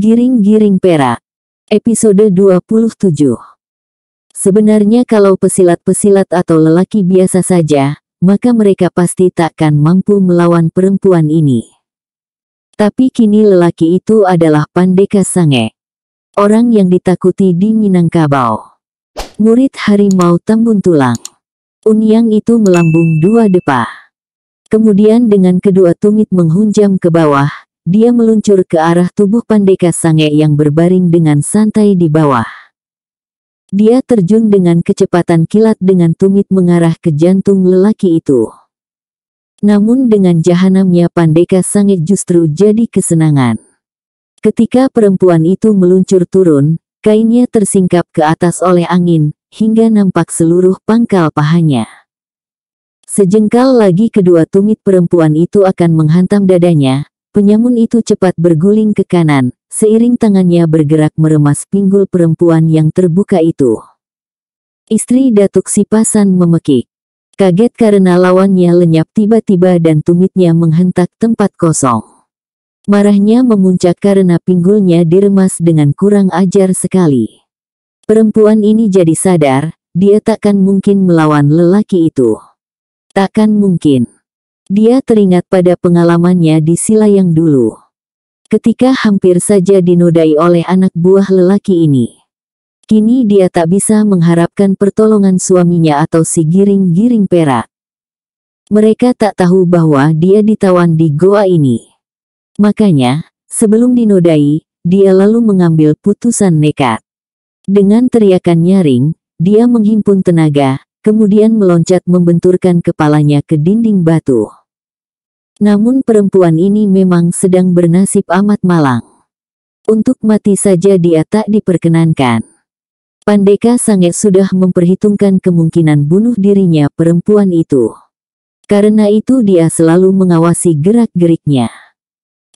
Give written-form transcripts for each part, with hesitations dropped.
Giring-giring perak. Episode 27. Sebenarnya kalau pesilat-pesilat atau lelaki biasa saja, maka mereka pasti takkan mampu melawan perempuan ini. Tapi kini lelaki itu adalah Pandeka Sange, orang yang ditakuti di Minangkabau. Murid harimau tambun tulang. Unyang itu melambung dua depa. Kemudian dengan kedua tumit menghunjam ke bawah, dia meluncur ke arah tubuh Pandeka Sange yang berbaring dengan santai di bawah. Dia terjun dengan kecepatan kilat dengan tumit mengarah ke jantung lelaki itu. Namun dengan jahanamnya Pandeka Sange justru jadi kesenangan. Ketika perempuan itu meluncur turun, kainnya tersingkap ke atas oleh angin, hingga nampak seluruh pangkal pahanya. Sejengkal lagi kedua tumit perempuan itu akan menghantam dadanya. Penyamun itu cepat berguling ke kanan, seiring tangannya bergerak meremas pinggul perempuan yang terbuka itu. Istri Datuk Sipasan memekik. Kaget karena lawannya lenyap tiba-tiba dan tumitnya menghentak tempat kosong. Marahnya memuncak karena pinggulnya diremas dengan kurang ajar sekali. Perempuan ini jadi sadar, dia takkan mungkin melawan lelaki itu. Takkan mungkin. Dia teringat pada pengalamannya di Silayang dulu. Ketika hampir saja dinodai oleh anak buah lelaki ini. Kini dia tak bisa mengharapkan pertolongan suaminya atau si giring-giring perak. Mereka tak tahu bahwa dia ditawan di goa ini. Makanya, sebelum dinodai, dia lalu mengambil putusan nekat. Dengan teriakan nyaring, dia menghimpun tenaga, kemudian meloncat membenturkan kepalanya ke dinding batu. Namun perempuan ini memang sedang bernasib amat malang. Untuk mati saja dia tak diperkenankan. Pandeka Sange sudah memperhitungkan kemungkinan bunuh dirinya perempuan itu. Karena itu dia selalu mengawasi gerak-geriknya.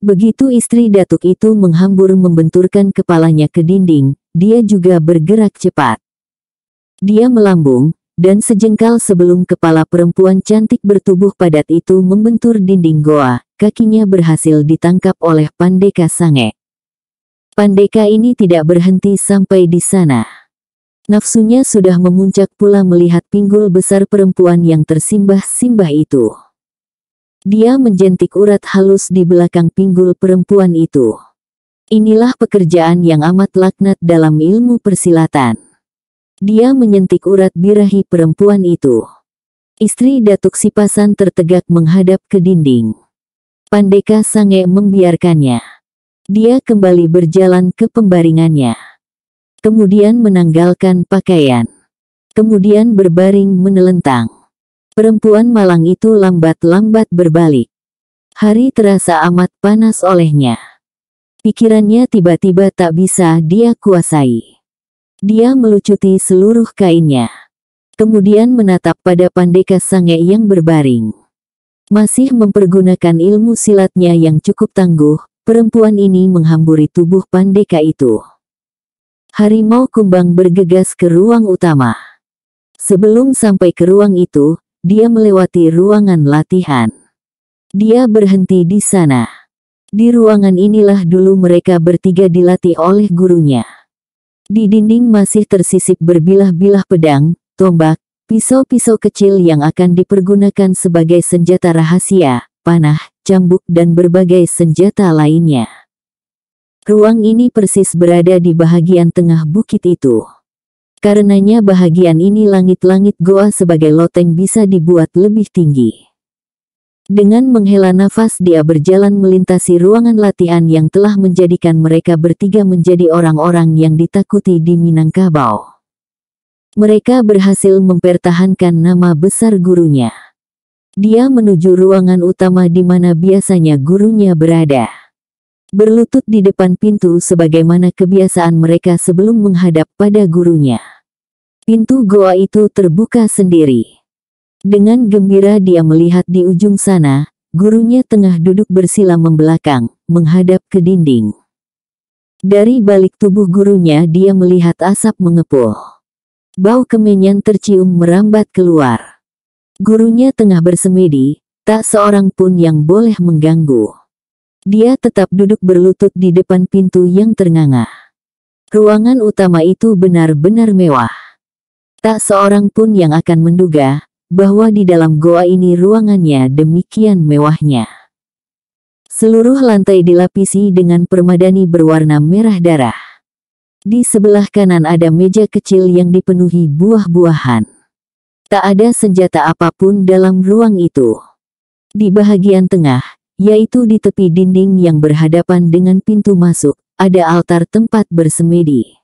Begitu istri Datuk itu menghambur membenturkan kepalanya ke dinding, dia juga bergerak cepat. Dia melambung, dan sejengkal sebelum kepala perempuan cantik bertubuh padat itu membentur dinding goa, kakinya berhasil ditangkap oleh Pandeka Sange. Pandeka ini tidak berhenti sampai di sana. Nafsunya sudah memuncak pula melihat pinggul besar perempuan yang tersimbah-simbah itu. Dia menjentik urat halus di belakang pinggul perempuan itu. Inilah pekerjaan yang amat laknat dalam ilmu persilatan. Dia menyentik urat birahi perempuan itu. Istri Datuk Sipasan tertegak menghadap ke dinding. Pandeka Sange membiarkannya. Dia kembali berjalan ke pembaringannya. Kemudian menanggalkan pakaian. Kemudian berbaring menelentang. Perempuan malang itu lambat-lambat berbalik. Hari terasa amat panas olehnya. Pikirannya tiba-tiba tak bisa dia kuasai. Dia melucuti seluruh kainnya. Kemudian menatap pada Pandeka Sange yang berbaring. Masih mempergunakan ilmu silatnya yang cukup tangguh, perempuan ini menghamburi tubuh Pandeka itu. Harimau Kumbang bergegas ke ruang utama. Sebelum sampai ke ruang itu, dia melewati ruangan latihan. Dia berhenti di sana. Di ruangan inilah dulu mereka bertiga dilatih oleh gurunya. Di dinding masih tersisip berbilah-bilah pedang, tombak, pisau-pisau kecil yang akan dipergunakan sebagai senjata rahasia, panah, cambuk dan berbagai senjata lainnya. Ruang ini persis berada di bahagian tengah bukit itu. Karenanya bahagian ini langit-langit goa sebagai loteng bisa dibuat lebih tinggi. Dengan menghela nafas dia berjalan melintasi ruangan latihan yang telah menjadikan mereka bertiga menjadi orang-orang yang ditakuti di Minangkabau. Mereka berhasil mempertahankan nama besar gurunya. Dia menuju ruangan utama di mana biasanya gurunya berada. Berlutut di depan pintu sebagaimana kebiasaan mereka sebelum menghadap pada gurunya. Pintu goa itu terbuka sendiri. Dengan gembira dia melihat di ujung sana, gurunya tengah duduk bersila membelakang, menghadap ke dinding. Dari balik tubuh gurunya dia melihat asap mengepul. Bau kemenyan tercium merambat keluar. Gurunya tengah bersemedi, tak seorang pun yang boleh mengganggu. Dia tetap duduk berlutut di depan pintu yang ternganga. Ruangan utama itu benar-benar mewah. Tak seorang pun yang akan menduga bahwa di dalam goa ini ruangannya demikian mewahnya. Seluruh lantai dilapisi dengan permadani berwarna merah darah. Di sebelah kanan ada meja kecil yang dipenuhi buah-buahan. Tak ada senjata apapun dalam ruang itu. Di bagian tengah, yaitu di tepi dinding yang berhadapan dengan pintu masuk, ada altar tempat bersemedi.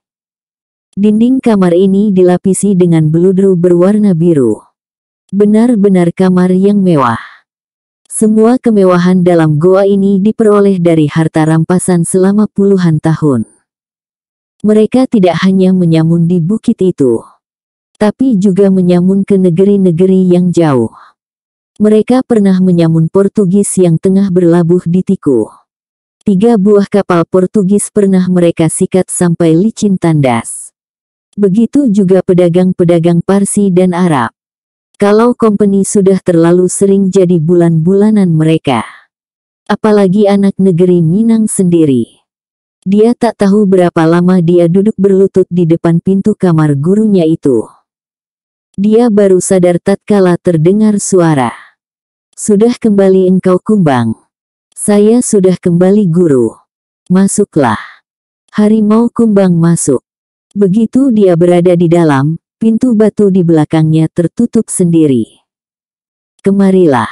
Dinding kamar ini dilapisi dengan beludru berwarna biru. Benar-benar kamar yang mewah. Semua kemewahan dalam goa ini diperoleh dari harta rampasan selama puluhan tahun. Mereka tidak hanya menyamun di bukit itu, tapi juga menyamun ke negeri-negeri yang jauh. Mereka pernah menyamun Portugis yang tengah berlabuh di Tiku. 3 buah kapal Portugis pernah mereka sikat sampai licin tandas. Begitu juga pedagang-pedagang Parsi dan Arab. Kalau company sudah terlalu sering jadi bulan-bulanan mereka. Apalagi anak negeri Minang sendiri. Dia tak tahu berapa lama dia duduk berlutut di depan pintu kamar gurunya itu. Dia baru sadar tatkala terdengar suara. Sudah kembali engkau Kumbang. Saya sudah kembali guru. Masuklah. Harimau Kumbang masuk. Begitu dia berada di dalam, pintu batu di belakangnya tertutup sendiri. Kemarilah.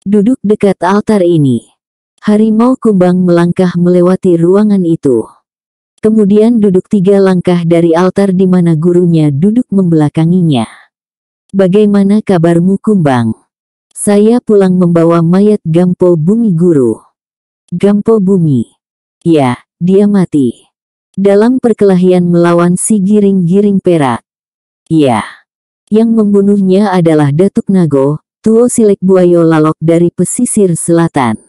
Duduk dekat altar ini. Harimau Kumbang melangkah melewati ruangan itu. Kemudian duduk 3 langkah dari altar di mana gurunya duduk membelakanginya. Bagaimana kabarmu Kumbang? Saya pulang membawa mayat Gampo Bumi guru. Gampo Bumi. Ya, dia mati. Dalam perkelahian melawan si giring-giring perak. Iya. Yang membunuhnya adalah Datuk Nago, Tuo Silek Buayo Lalok dari pesisir selatan.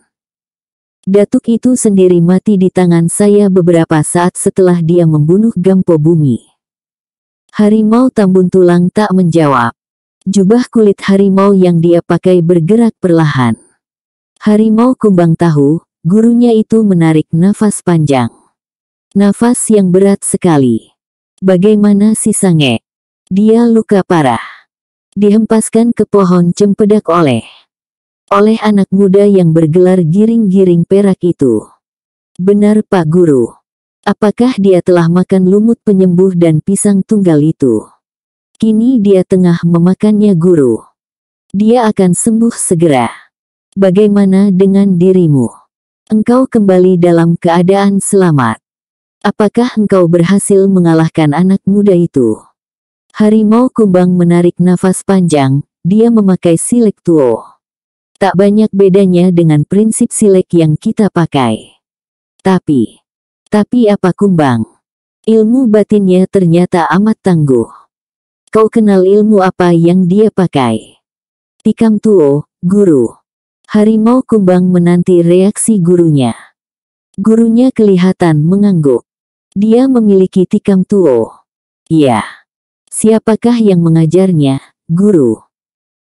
Datuk itu sendiri mati di tangan saya beberapa saat setelah dia membunuh Gampo Bumi. Harimau Tambun Tulang tak menjawab. Jubah kulit harimau yang dia pakai bergerak perlahan. Harimau Kumbang tahu, gurunya itu menarik nafas panjang. Nafas yang berat sekali. Bagaimana si Sange? Dia luka parah. Dihempaskan ke pohon cempedak oleh anak muda yang bergelar giring-giring perak itu. Benar Pak Guru. Apakah dia telah makan lumut penyembuh dan pisang tunggal itu? Kini dia tengah memakannya Guru. Dia akan sembuh segera. Bagaimana dengan dirimu? Engkau kembali dalam keadaan selamat. Apakah engkau berhasil mengalahkan anak muda itu? Harimau Kumbang menarik nafas panjang, dia memakai silek tuo. Tak banyak bedanya dengan prinsip silek yang kita pakai. Tapi apa Kumbang? Ilmu batinnya ternyata amat tangguh. Kau kenal ilmu apa yang dia pakai? Tikam tuo, Guru. Harimau Kumbang menanti reaksi gurunya. Gurunya kelihatan mengangguk. Dia memiliki tikam tuo. Iya. Siapakah yang mengajarnya, Guru?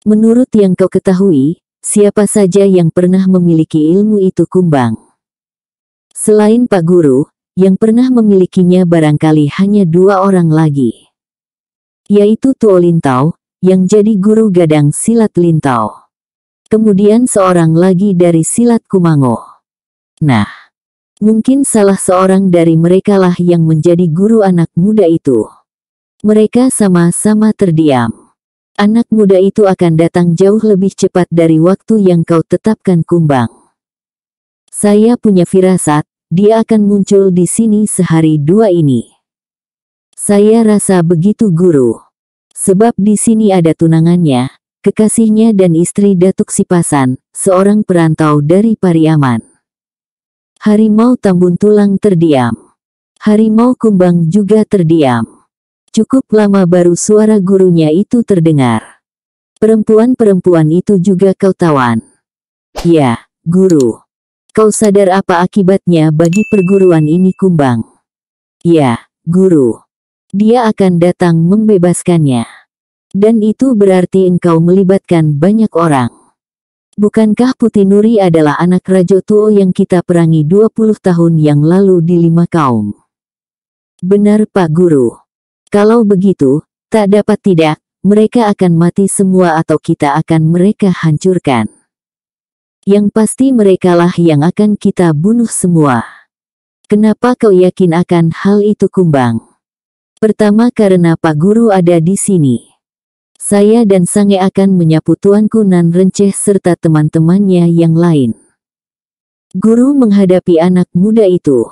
Menurut yang kau ketahui, siapa saja yang pernah memiliki ilmu itu Kumbang? Selain Pak Guru, yang pernah memilikinya barangkali hanya 2 orang lagi. Yaitu Tuo Lintau, yang jadi guru gadang silat Lintau. Kemudian seorang lagi dari silat Kumango. Nah. Mungkin salah seorang dari merekalah yang menjadi guru anak muda itu. Mereka sama-sama terdiam. Anak muda itu akan datang jauh lebih cepat dari waktu yang kau tetapkan Kumbang. Saya punya firasat, dia akan muncul di sini sehari 2 ini. Saya rasa begitu Guru. Sebab di sini ada tunangannya, kekasihnya dan istri Datuk Sipasan, seorang perantau dari Pariaman. Harimau Tambun Tulang terdiam. Harimau Kumbang juga terdiam. Cukup lama baru suara gurunya itu terdengar. Perempuan-perempuan itu juga kau tawan? Ya, Guru. Kau sadar apa akibatnya bagi perguruan ini Kumbang? Ya, Guru. Dia akan datang membebaskannya. Dan itu berarti engkau melibatkan banyak orang. Bukankah Putih Nuri adalah anak Raja Tuo yang kita perangi 20 tahun yang lalu di 5 kaum? Benar Pak Guru. Kalau begitu, tak dapat tidak, mereka akan mati semua atau kita akan mereka hancurkan. Yang pasti merekalah yang akan kita bunuh semua. Kenapa kau yakin akan hal itu Kumbang? Pertama karena Pak Guru ada di sini. Saya dan Sange akan menyapu Tuanku Nan Renceh serta teman-temannya yang lain. Guru menghadapi anak muda itu.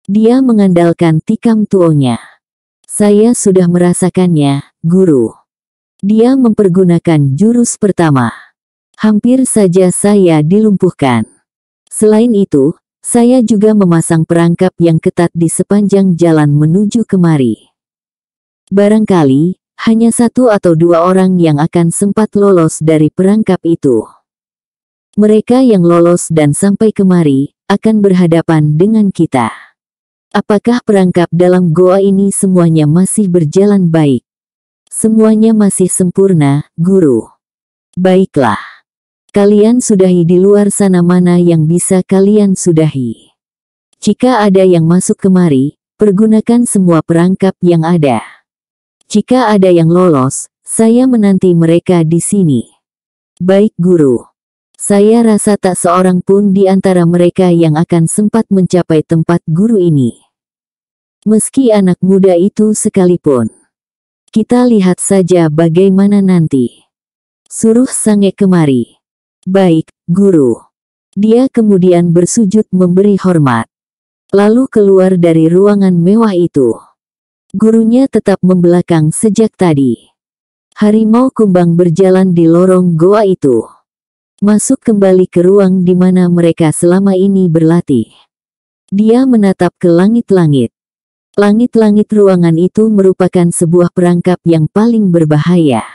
Dia mengandalkan tikam tuonya. Saya sudah merasakannya, Guru. Dia mempergunakan jurus pertama. Hampir saja saya dilumpuhkan. Selain itu, saya juga memasang perangkap yang ketat di sepanjang jalan menuju kemari. Barangkali, hanya 1 atau 2 orang yang akan sempat lolos dari perangkap itu. Mereka yang lolos dan sampai kemari, akan berhadapan dengan kita. Apakah perangkap dalam goa ini semuanya masih berjalan baik? Semuanya masih sempurna, Guru. Baiklah. Kalian sudahi di luar sana mana yang bisa kalian sudahi. Jika ada yang masuk kemari, pergunakan semua perangkap yang ada. Jika ada yang lolos, saya menanti mereka di sini. Baik Guru. Saya rasa tak seorang pun di antara mereka yang akan sempat mencapai tempat guru ini. Meski anak muda itu sekalipun. Kita lihat saja bagaimana nanti. Suruh Sange kemari. Baik, Guru. Dia kemudian bersujud memberi hormat. Lalu keluar dari ruangan mewah itu. Gurunya tetap membelakang sejak tadi. Harimau Kumbang berjalan di lorong goa itu. Masuk kembali ke ruang di mana mereka selama ini berlatih. Dia menatap ke langit-langit. Langit-langit ruangan itu merupakan sebuah perangkap yang paling berbahaya.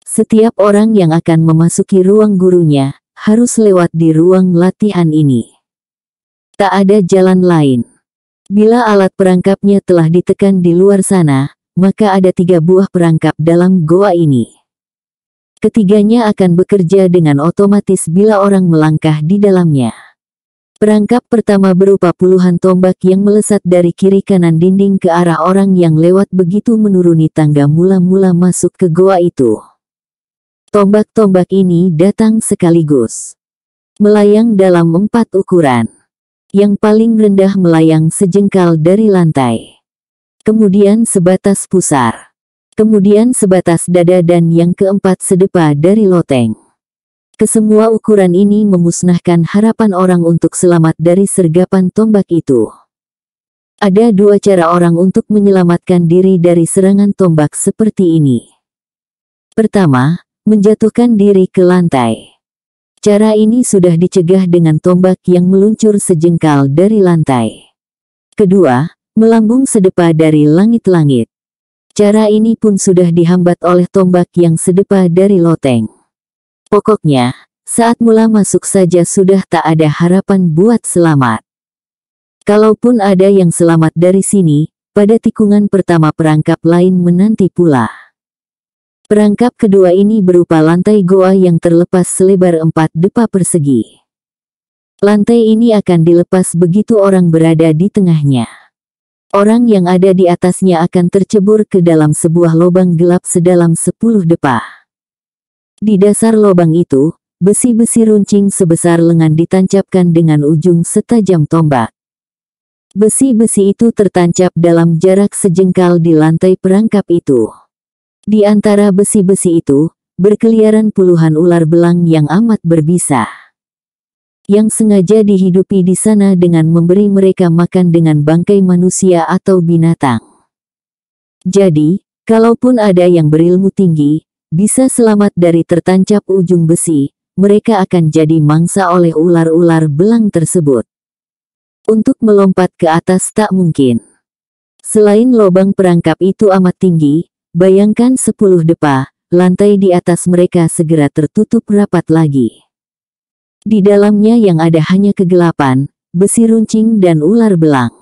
Setiap orang yang akan memasuki ruang gurunya, harus lewat di ruang latihan ini. Tak ada jalan lain. Bila alat perangkapnya telah ditekan di luar sana, maka ada 3 buah perangkap dalam goa ini. Ketiganya akan bekerja dengan otomatis bila orang melangkah di dalamnya. Perangkap pertama berupa puluhan tombak yang melesat dari kiri kanan dinding ke arah orang yang lewat begitu menuruni tangga mula-mula masuk ke goa itu. Tombak-tombak ini datang sekaligus. Melayang dalam 4 ukuran. Yang paling rendah melayang sejengkal dari lantai. Kemudian sebatas pusar. Kemudian sebatas dada dan yang keempat sedepa dari loteng. Kesemua ukuran ini memusnahkan harapan orang untuk selamat dari sergapan tombak itu. Ada 2 cara orang untuk menyelamatkan diri dari serangan tombak seperti ini. Pertama, menjatuhkan diri ke lantai. Cara ini sudah dicegah dengan tombak yang meluncur sejengkal dari lantai. Kedua, melambung sedepa dari langit-langit. Cara ini pun sudah dihambat oleh tombak yang sedepa dari loteng. Pokoknya, saat mula masuk saja sudah tak ada harapan buat selamat. Kalaupun ada yang selamat dari sini, pada tikungan pertama perangkap lain menanti pula. Perangkap kedua ini berupa lantai goa yang terlepas selebar 4 depa persegi. Lantai ini akan dilepas begitu orang berada di tengahnya. Orang yang ada di atasnya akan tercebur ke dalam sebuah lubang gelap sedalam 10 depa. Di dasar lubang itu, besi-besi runcing sebesar lengan ditancapkan dengan ujung setajam tombak. Besi-besi itu tertancap dalam jarak sejengkal di lantai perangkap itu. Di antara besi-besi itu, berkeliaran puluhan ular belang yang amat berbisa. Yang sengaja dihidupi di sana dengan memberi mereka makan dengan bangkai manusia atau binatang. Jadi, kalaupun ada yang berilmu tinggi, bisa selamat dari tertancap ujung besi, mereka akan jadi mangsa oleh ular-ular belang tersebut. Untuk melompat ke atas tak mungkin. Selain lubang perangkap itu amat tinggi, bayangkan 10 depa, lantai di atas mereka segera tertutup rapat lagi. Di dalamnya yang ada hanya kegelapan, besi runcing dan ular belang.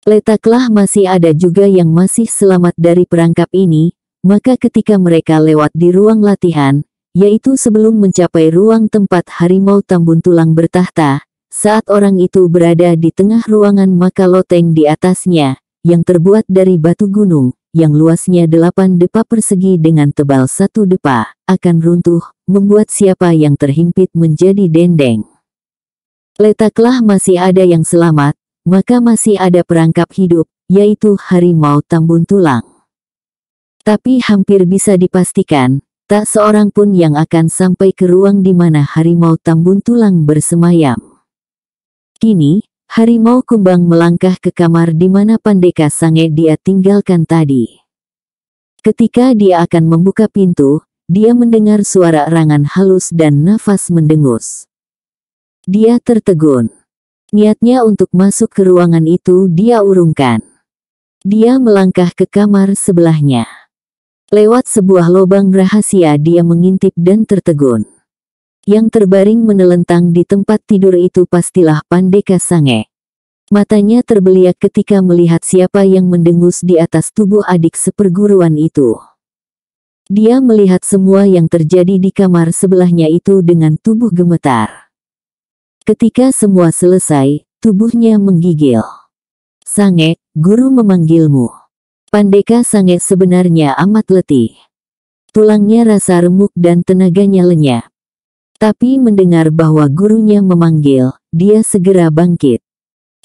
Letaklah masih ada juga yang masih selamat dari perangkap ini, maka ketika mereka lewat di ruang latihan, yaitu sebelum mencapai ruang tempat harimau Tambun Tulang bertahta. Saat orang itu berada di tengah ruangan, maka loteng di atasnya, yang terbuat dari batu gunung, yang luasnya 8 depa persegi dengan tebal 1 depa, akan runtuh, membuat siapa yang terhimpit menjadi dendeng. Letaklah masih ada yang selamat, maka masih ada perangkap hidup, yaitu harimau Tambun Tulang. Tapi hampir bisa dipastikan, tak seorang pun yang akan sampai ke ruang di mana harimau Tambun Tulang bersemayam. Kini, harimau Kumbang melangkah ke kamar di mana Pandeka Sange dia tinggalkan tadi. Ketika dia akan membuka pintu, dia mendengar suara erangan halus dan nafas mendengus. Dia tertegun. Niatnya untuk masuk ke ruangan itu dia urungkan. Dia melangkah ke kamar sebelahnya. Lewat sebuah lubang rahasia dia mengintip dan tertegun. Yang terbaring menelentang di tempat tidur itu pastilah Pandeka Sange. Matanya terbeliak ketika melihat siapa yang mendengus di atas tubuh adik seperguruan itu. Dia melihat semua yang terjadi di kamar sebelahnya itu dengan tubuh gemetar. Ketika semua selesai, tubuhnya menggigil. "Sange, guru memanggilmu." Pandeka Sange sebenarnya amat letih. Tulangnya rasa remuk dan tenaganya lenyap. Tapi mendengar bahwa gurunya memanggil, dia segera bangkit.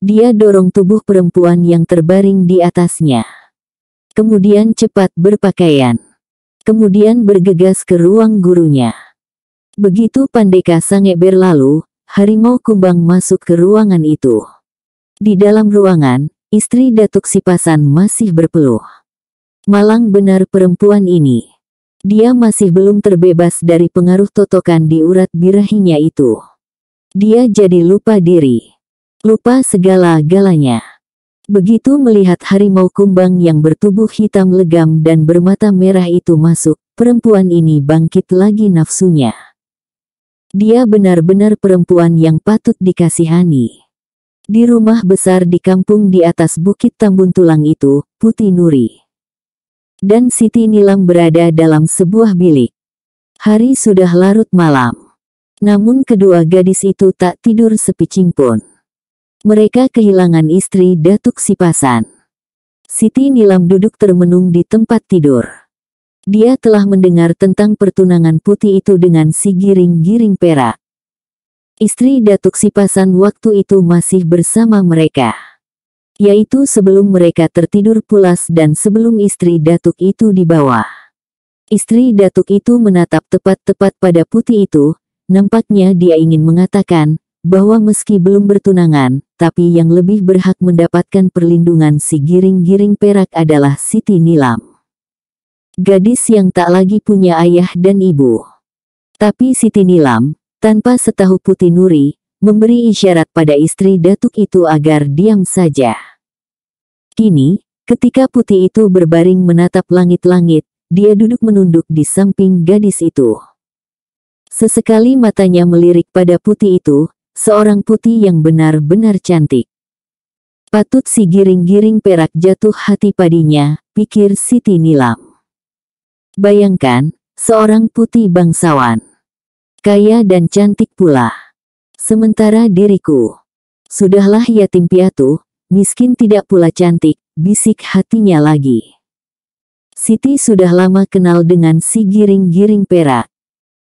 Dia dorong tubuh perempuan yang terbaring di atasnya. Kemudian cepat berpakaian. Kemudian bergegas ke ruang gurunya. Begitu Pandeka Sange berlalu, harimau Kumbang masuk ke ruangan itu. Di dalam ruangan, istri Datuk Sipasan masih berpeluh. Malang benar perempuan ini. Dia masih belum terbebas dari pengaruh totokan di urat birahinya itu. Dia jadi lupa diri. Lupa segala-galanya. Begitu melihat harimau Kumbang yang bertubuh hitam legam dan bermata merah itu masuk, perempuan ini bangkit lagi nafsunya. Dia benar-benar perempuan yang patut dikasihani. Di rumah besar di kampung di atas Bukit Tambun Tulang itu, Putih Nuri dan Siti Nilam berada dalam sebuah bilik. Hari sudah larut malam. Namun kedua gadis itu tak tidur sepicing pun. Mereka kehilangan istri Datuk Sipasan. Siti Nilam duduk termenung di tempat tidur. Dia telah mendengar tentang pertunangan Putih itu dengan si Giring-Giring Perak. Istri Datuk Sipasan waktu itu masih bersama mereka. Yaitu sebelum mereka tertidur pulas dan sebelum istri Datuk itu dibawa. Istri Datuk itu menatap tepat-tepat pada Putih itu, nampaknya dia ingin mengatakan, bahwa meski belum bertunangan, tapi yang lebih berhak mendapatkan perlindungan si Giring-Giring Perak adalah Siti Nilam. Gadis yang tak lagi punya ayah dan ibu. Tapi Siti Nilam, tanpa setahu Putih Nuri, memberi isyarat pada istri Datuk itu agar diam saja. Kini, ketika Putih itu berbaring menatap langit-langit, dia duduk menunduk di samping gadis itu. Sesekali matanya melirik pada Putih itu, seorang putih yang benar-benar cantik. Patut si Giring-Giring Perak jatuh hati padinya, pikir Siti Nilam. Bayangkan, seorang putih bangsawan. Kaya dan cantik pula. Sementara diriku, sudahlah yatim piatu, miskin tidak pula cantik, bisik hatinya lagi. Siti sudah lama kenal dengan si Giring-Giring Perak.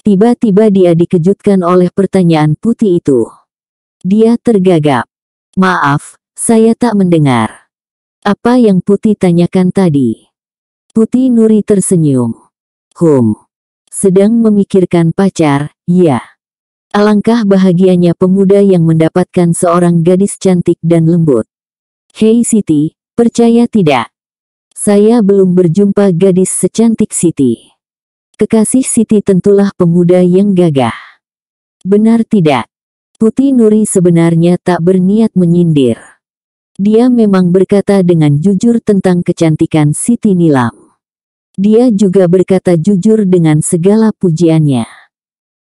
Tiba-tiba dia dikejutkan oleh pertanyaan Putih itu. Dia tergagap. "Maaf, saya tak mendengar. Apa yang Putih tanyakan tadi?" Putih Nuri tersenyum. Sedang memikirkan pacar, ya. Alangkah bahagianya pemuda yang mendapatkan seorang gadis cantik dan lembut. Hei Siti, percaya tidak? Saya belum berjumpa gadis secantik Siti. Kekasih Siti tentulah pemuda yang gagah. Benar tidak? Putih Nuri sebenarnya tak berniat menyindir. Dia memang berkata dengan jujur tentang kecantikan Siti Nilam. Dia juga berkata jujur dengan segala pujiannya.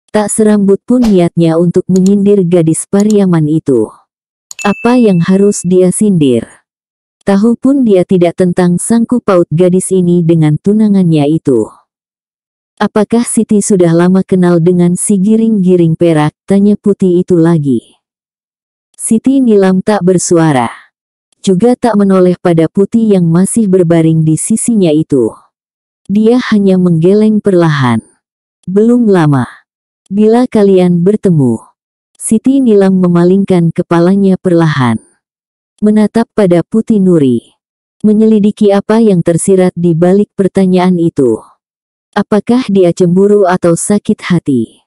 Tak serambut pun niatnya untuk menyindir gadis Pariaman itu. Apa yang harus dia sindir? Tahu pun dia tidak tentang sangkut paut gadis ini dengan tunangannya itu. Apakah Siti sudah lama kenal dengan si giring-giring perak? Tanya putih itu lagi. Siti Nilam tak bersuara. Juga tak menoleh pada putih yang masih berbaring di sisinya itu. Dia hanya menggeleng perlahan. Belum lama. Bila kalian bertemu. Siti Nilam memalingkan kepalanya perlahan. Menatap pada Putih Nuri. Menyelidiki apa yang tersirat di balik pertanyaan itu. Apakah dia cemburu atau sakit hati?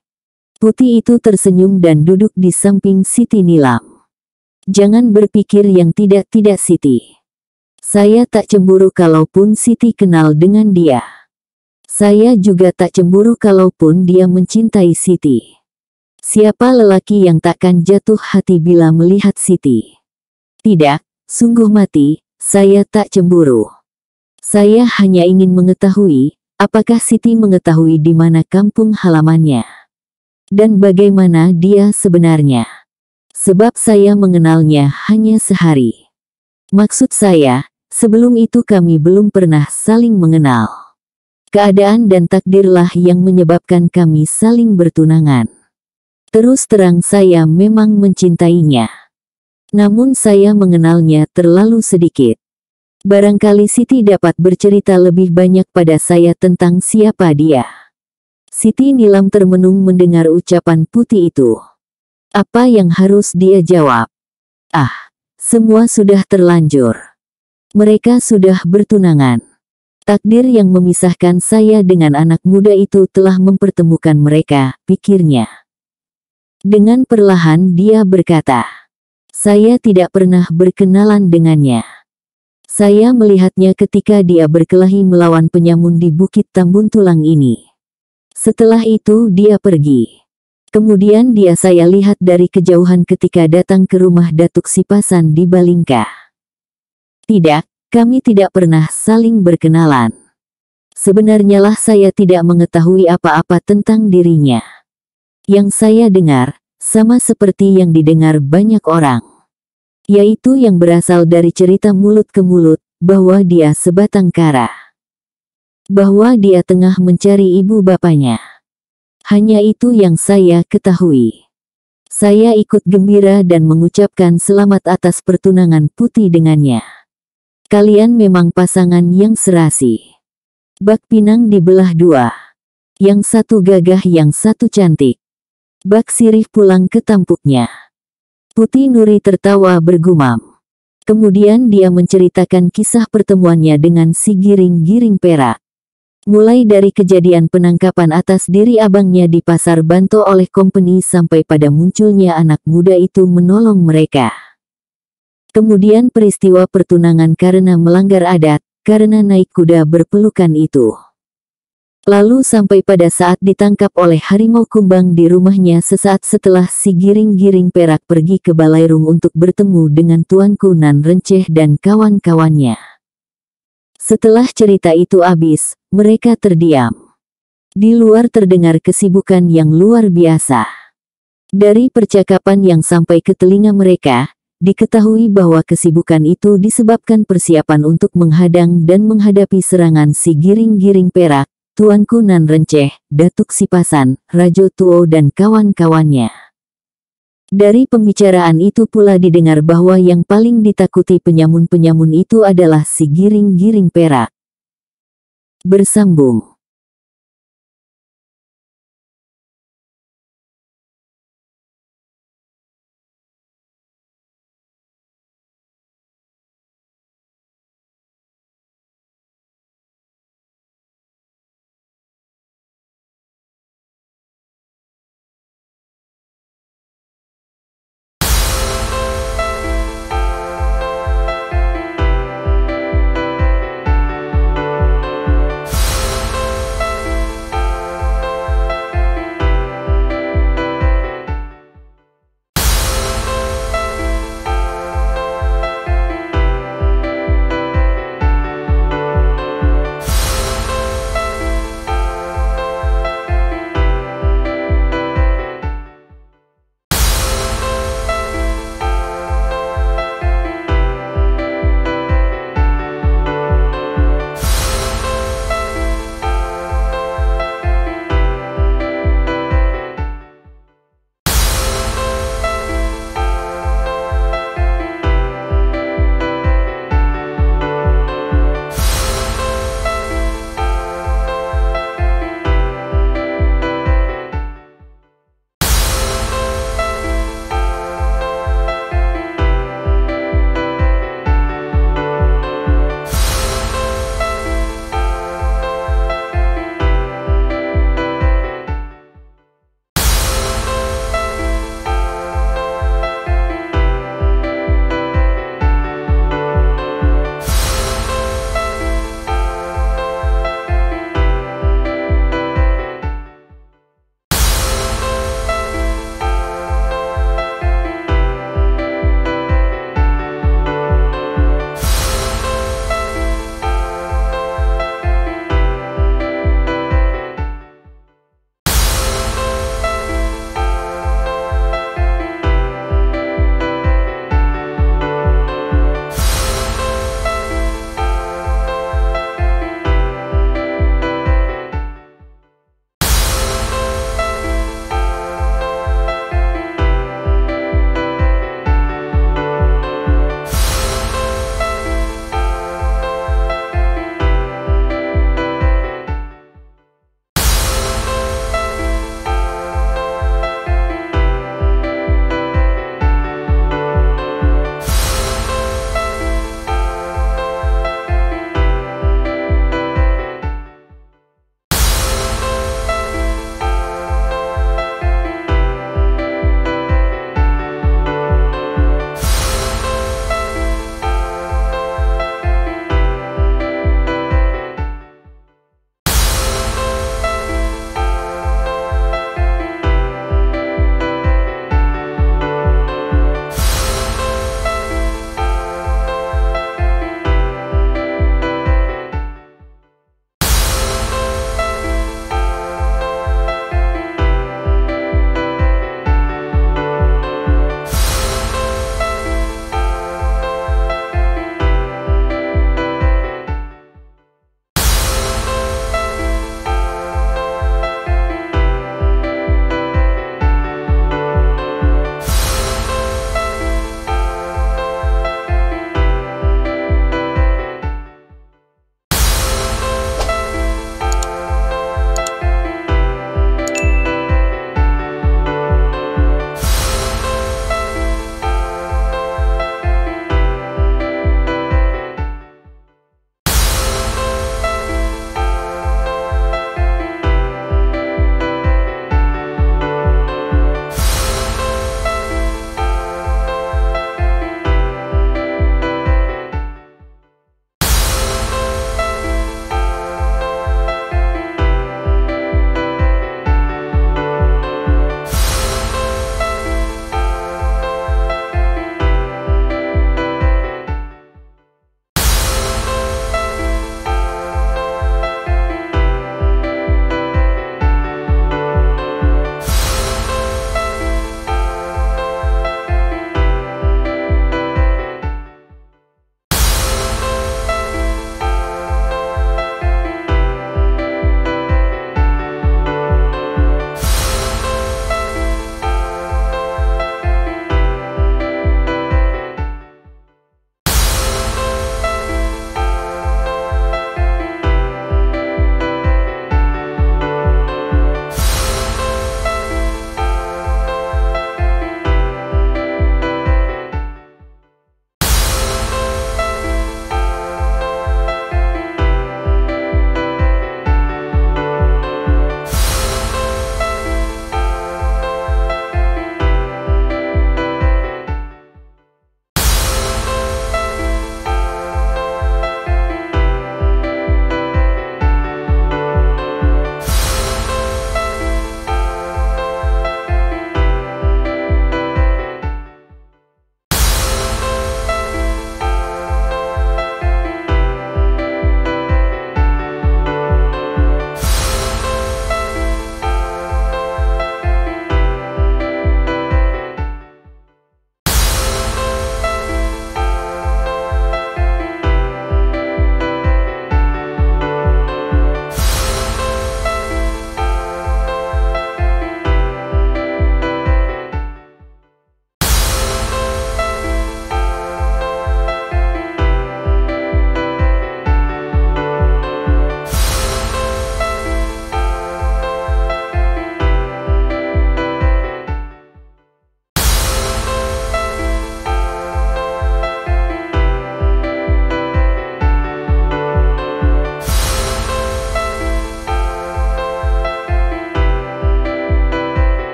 Putih itu tersenyum dan duduk di samping Siti Nilam. Jangan berpikir yang tidak-tidak Siti. Saya tak cemburu kalaupun Siti kenal dengan dia. Saya juga tak cemburu kalaupun dia mencintai Siti. Siapa lelaki yang takkan jatuh hati bila melihat Siti? Tidak, sungguh mati, saya tak cemburu. Saya hanya ingin mengetahui, apakah Siti mengetahui di mana kampung halamannya? Dan bagaimana dia sebenarnya? Sebab saya mengenalnya hanya sehari. Maksud saya, sebelum itu kami belum pernah saling mengenal. Keadaan dan takdirlah yang menyebabkan kami saling bertunangan. Terus terang saya memang mencintainya. Namun saya mengenalnya terlalu sedikit. Barangkali Siti dapat bercerita lebih banyak pada saya tentang siapa dia. Siti Nilam termenung mendengar ucapan putih itu. Apa yang harus dia jawab? Ah, semua sudah terlanjur. Mereka sudah bertunangan. Takdir yang memisahkan saya dengan anak muda itu telah mempertemukan mereka, pikirnya. Dengan perlahan dia berkata, saya tidak pernah berkenalan dengannya. Saya melihatnya ketika dia berkelahi melawan penyamun di Bukit Tambun Tulang ini. Setelah itu dia pergi. Kemudian dia saya lihat dari kejauhan ketika datang ke rumah Datuk Sipasan di Balingka. Tidak, kami tidak pernah saling berkenalan. Sebenarnya lah saya tidak mengetahui apa-apa tentang dirinya. Yang saya dengar, sama seperti yang didengar banyak orang. Yaitu yang berasal dari cerita mulut ke mulut, bahwa dia sebatang kara. Bahwa dia tengah mencari ibu bapaknya. Hanya itu yang saya ketahui. Saya ikut gembira dan mengucapkan selamat atas pertunangan putih dengannya. Kalian memang pasangan yang serasi. Bak pinang dibelah dua. Yang satu gagah yang satu cantik. Bak sirih pulang ke tampuknya. Putih Nuri tertawa bergumam. Kemudian dia menceritakan kisah pertemuannya dengan si giring-giring perak. Mulai dari kejadian penangkapan atas diri abangnya di Pasar Banto oleh company sampai pada munculnya anak muda itu menolong mereka. Kemudian peristiwa pertunangan karena melanggar adat, karena naik kuda berpelukan itu. Lalu sampai pada saat ditangkap oleh harimau kumbang di rumahnya sesaat setelah si giring-giring perak pergi ke Balairung untuk bertemu dengan Tuanku Nan Renceh dan kawan-kawannya. Setelah cerita itu habis, mereka terdiam. Di luar terdengar kesibukan yang luar biasa. Dari percakapan yang sampai ke telinga mereka, diketahui bahwa kesibukan itu disebabkan persiapan untuk menghadang dan menghadapi serangan si giring-giring perak, Tuanku Nan Renceh, Datuk Sipasan, Rajo Tuo dan kawan-kawannya. Dari pembicaraan itu pula didengar bahwa yang paling ditakuti penyamun-penyamun itu adalah si giring-giring perak. Bersambung.